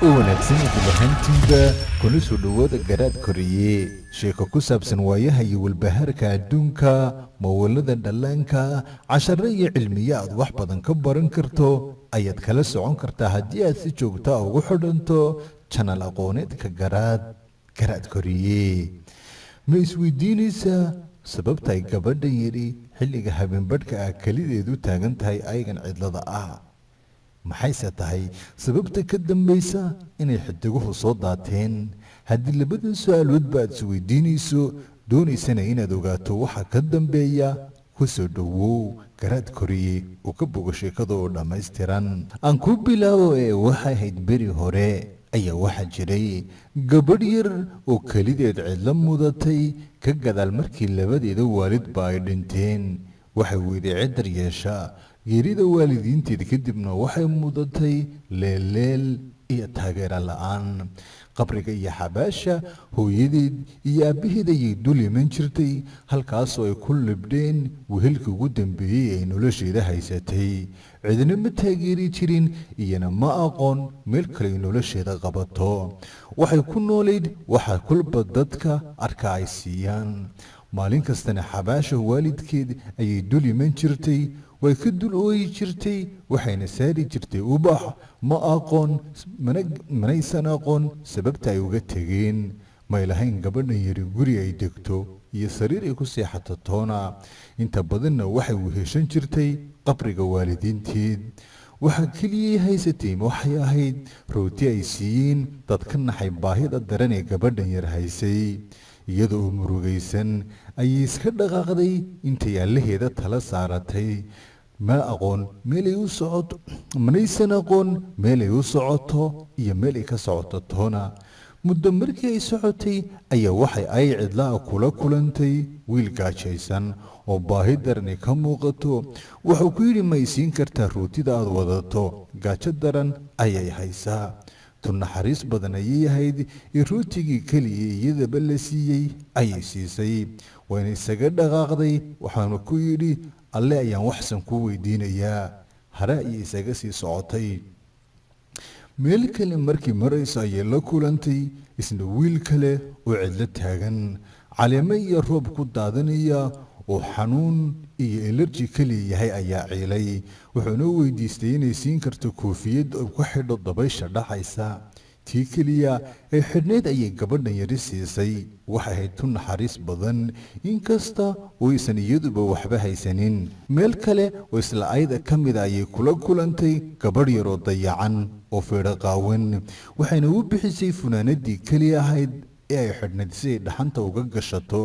wanaagsan idinlahaantiinba kuna soo dhowaada garaad koriye sheeko ku saabsan waayaha iyo walbahaarka adduunka mawalada dhallaanka cashare iyo cilmiye aad wax badan ka baran karto ayaad kala socon kartaa haddii aad si joogta ugu xidhanto janal aqooneedka garaad koriye ma isweydiinaysaa sababta ay gabadhan yidhi xilliga habeenbadhka ah kelideedu taagan tahay ayagan cidlada ah maxayse tahay sababta ka dambaysa inay xidiguhu soo daateen haddii labadan su-aaloodba aad isweydiinayso doonaysana inaad ogaato waxa ka dambeeya ku soo dhowow garaad koriye uu ka bogo sheekada oo dhammaystiran aan ku bilaabo ee waxay ahayd beri hore ayaa waxaa jiray gabadh yar oo kelideed cidlo mudatay ka gadaal markii labadeeda waalidba ay dhinteen waxay weyday ciddar yeesha geerida waalidiinteed kadibna waxay mudatay leelleel iyo taageero la'aan qabriga iyo xabaasha hooyadeed iyo aabbaheed ayay dul iman jirtay halkaasoo ay ku libdheen wehelkii ugu dambeeyey ay nolosheeda haysatay cidina ma taageeri jirin iyana ma aqoon meel kale ay nolosheeda qabato waxay ku noolayd waxa kulba dadka arka ay siiyaan maalin kastana xabaasha waalidkeed ayay dul iman jirtay way ka dul ooyi jirtay waxayna saari jirtay ubax ma aqoon manaysan aqoon sababta ay uga tegeen may lahayn gabadhan yari guri ay degto iyo sariir ay ku seexato toona inta badanna waxay weheshan jirtay qabriga waalidiinteed waxaa keliyay haysatay waxay ahayd rooti ay siiyeen dad ka naxay baahida daran ee gabadhan yar haysay iyada oo murugaysan ayay iska dhaqaaqday intay allaheeda tala saaratay manaysan aqoon meelay u socoto iyo meel ay ka socoto toona muddo markii ay socotay ayaa waxay ay cidla'a kula kulantay wiil gaajaysan oo baahi darani ka muuqato wuxuu ku yidhi ma isiin kartaa rootida aad wadato gaajo daran ayay haysaa tu naxariis badan ayay ahayd iyo rootigii keliya iyadaba la siiyey ayay siisay wayna isaga dhaqaaqday waxaanu ku yidhi alle ayaan waxsan ku weydiinayaa hare ayay isaga sii socotay meel kale markii marayso ayay la kulantay isna wiil kale oo cidlo taagan caleemo iyo roob ku daadanaya oo xanuun iyo elerji keliya yahay ayaa ciilay wuxuuna weydiistay inay siin karto koofiyad oo ku xidho dabaysha dhacaysa tii keliya ee xidhnayd ayay gabadhan yari siisay waxay ahayd tu naxariis badan inkasta oo aysan iyaduba waxba haysanin meel kale oo isla ayada ka mida ayay kula kulantay gabadh yaroo dayacan oo feedho qaawan waxayna u bixisay funaanadii keliya ahayd ee ay xidhnayd si ay dhaxanta uga gashato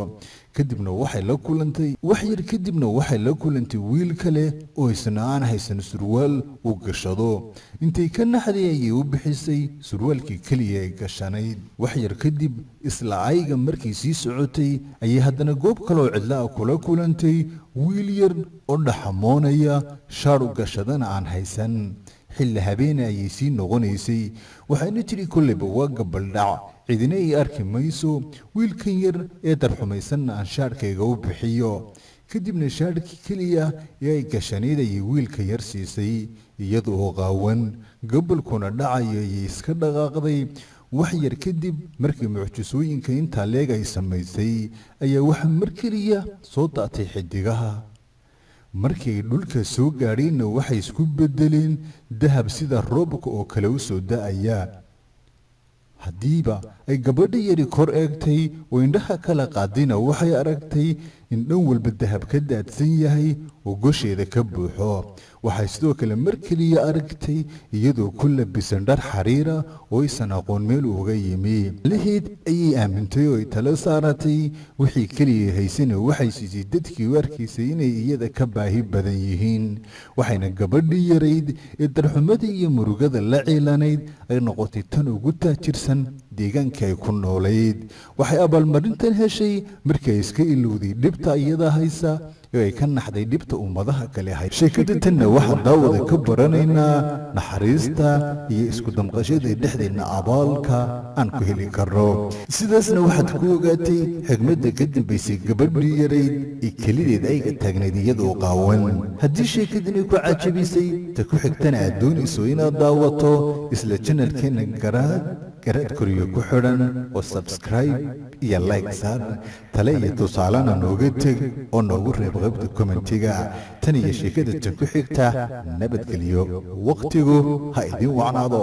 kadibna waxay la kulantay wax yar kadibna waxay la kulantay wiil kale oo isna aan haysan surwaal uu gashado intay ka naxday ayay u bixisay surwaalkii keliya ay gashanayd wax yar kadib isla ayga markii sii socotay ayay haddana goob kaleoo cidla'a kula kulantay wiil yar oo dhaxamoonaya shaar u gashadana aan haysan xilli habeene ayay sii noqonaysay waxayna tidhi kolleyba waa gabaldhac cidina ay arki mayso wiilkan yar ee darxumaysanna aan shaadhkayga u bixiyo kadibna shaadhkii keliya ee ay gashanayd ayay wiilka yar siisay iyada oo qaawan gobolkuna dhacayo ayay iska dhaqaaqday wax yar kadib markii mucjisooyinka intaa leeg ay samaysay ayaa waxa mar keliya soo daatay xidigaha markii ay dhulka soo gaadheenna waxay isku beddeleen dahab sida roobka oo kale u soo da'aya haddiiba ay gabadha yari kor eegtay oo indhaha kala qaadayna waxay aragtay in dhan walba dahab ka daadsan yahay oo gosheeda ka buuxo waxay sidoo kale mar keliya aragtay iyadoo ku labisan dhar xariira oo aysan aqoon meel uga yimi laheed ayay aamintay oo ay tala saaratay wixii keliya haysana waxay siisay dadkii u arkaysay inay iyada ka baahi badan yihiin waxayna gabadhii yarayd ee darxumada iyo murugada la ciilanayd ay noqotay tan ugu taajirsan deegaanka ay ku noolayd waxay abaalmarintan heshay markii ay iska ilowday dhibta iyada haysa oo ay ka naxday dhibta ummadaha kale hay sheekada tanna waxaan daawada ka baranaynaa naxariista iyo isku damqashada dhexdeena abaalka aan ku heli karno sidaasna waxaad ku ogaatay xigmadda ka dambaysay gabadhii yarayd ee kelideed ayga taagnayd iyadoo qaawan haddii sheekadani ku cajabisay ta ku xigtana aad doonayso inaad daawato isla janalkeena garaad koriyo ku xidhan oo subscribe iyo like saar tale iyo tusaalena nooga teg oo noogu reeb qaybta kommentiga tan iyo sheekada tan ku xigta nabadgelyo waqtigu ha idin wacnaado